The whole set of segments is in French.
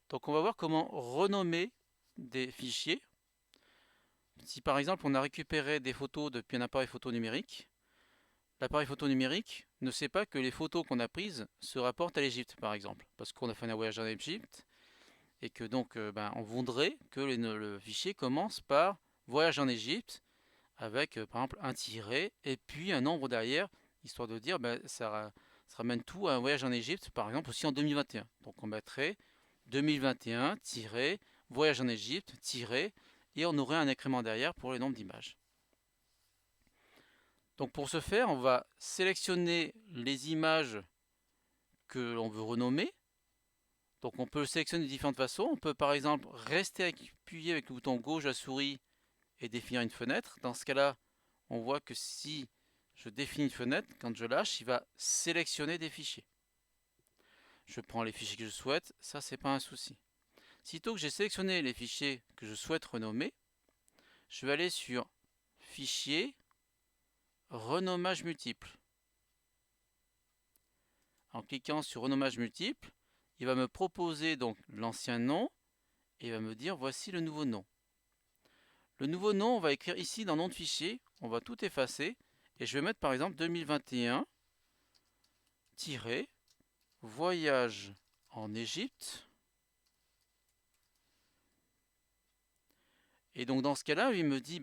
Donc on va voir comment renommer des fichiers. Si par exemple on a récupéré des photos depuis un appareil photo numérique, l'appareil photo numérique ne sait pas que les photos qu'on a prises se rapportent à l'Égypte par exemple, parce qu'on a fait un voyage en Égypte et que donc on voudrait que le fichier commence par voyage en Égypte avec par exemple un tiret et puis un nombre derrière, histoire de dire ça ramène tout à un voyage en Égypte par exemple aussi en 2021. Donc on mettrait 2021 voyage en Égypte et on aurait un incrément derrière pour le nombre d'images. Donc pour ce faire, on va sélectionner les images que l'on veut renommer. Donc on peut le sélectionner de différentes façons. On peut par exemple rester appuyé avec le bouton gauche de la souris et définir une fenêtre. Dans ce cas-là, on voit que si je définis une fenêtre, quand je lâche, il va sélectionner des fichiers. Je prends les fichiers que je souhaite, ça c'est pas un souci. Sitôt que j'ai sélectionné les fichiers que je souhaite renommer, je vais aller sur Fichier, Renommage multiple. En cliquant sur Renommage multiple, il va me proposer donc l'ancien nom et il va me dire voici le nouveau nom. Le nouveau nom, on va écrire ici dans nom de fichier, on va tout effacer et je vais mettre par exemple 2021-voyage en Égypte. Et donc dans ce cas-là, il me dit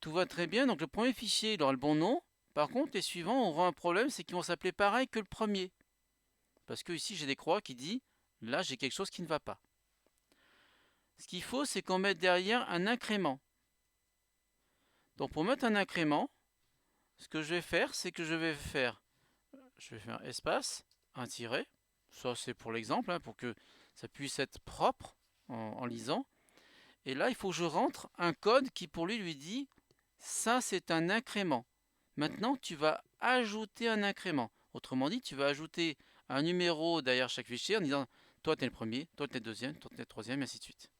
tout va très bien, donc le premier fichier il aura le bon nom. Par contre, les suivants auront un problème, c'est qu'ils vont s'appeler pareil que le premier. Parce que ici j'ai des croix qui disent là j'ai quelque chose qui ne va pas. Ce qu'il faut, c'est qu'on mette derrière un incrément. Donc pour mettre un incrément, ce que je vais faire, c'est que je vais faire espace, un tiret. Ça c'est pour l'exemple, pour que ça puisse être propre en lisant. Et là, il faut que je rentre un code qui pour lui dit ça c'est un incrément. Maintenant, tu vas ajouter un incrément. Autrement dit, tu vas ajouter un numéro derrière chaque fichier en disant toi tu es le premier, toi tu es le deuxième, toi tu es le troisième, et ainsi de suite.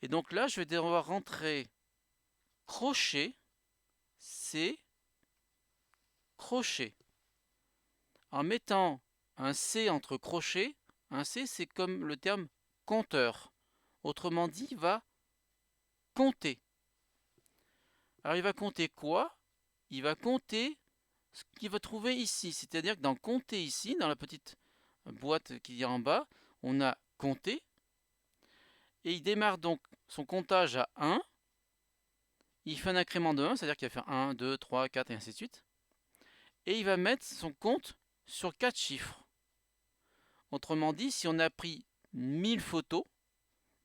Et donc là, je vais devoir rentrer crochet, C, crochet. En mettant un C entre crochets, un C c'est comme le terme compteur. Autrement dit, il va compter. Alors il va compter quoi? Il va compter ce qu'il va trouver ici. C'est-à-dire que dans compter ici, dans la petite boîte qui est en bas, on a compté. Et il démarre donc son comptage à 1. Il fait un incrément de 1, c'est-à-dire qu'il va faire 1, 2, 3, 4 et ainsi de suite. Et il va mettre son compte sur 4 chiffres. Autrement dit, si on a pris 1000 photos,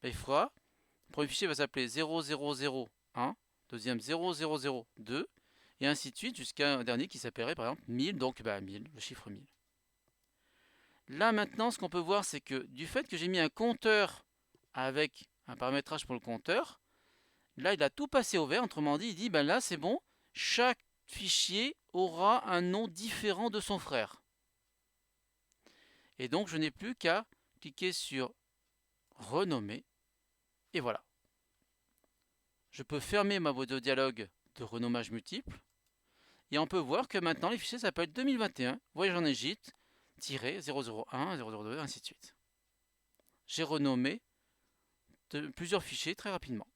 il fera, le premier fichier va s'appeler 0001, deuxième 0002, et ainsi de suite jusqu'à un dernier qui s'appellerait par exemple 1000, donc 1000, le chiffre 1000. Là maintenant, ce qu'on peut voir, c'est que du fait que j'ai mis un compteur avec un paramétrage pour le compteur, là il a tout passé au vert, autrement dit, il dit là c'est bon, chaque fichier aura un nom différent de son frère. Et donc je n'ai plus qu'à cliquer sur renommer, et voilà. Je peux fermer ma boîte de dialogue de renommage multiple, et on peut voir que maintenant les fichiers s'appellent 2021, voyage en Égypte, 001, 002, ainsi de suite. J'ai renommé plusieurs fichiers très rapidement.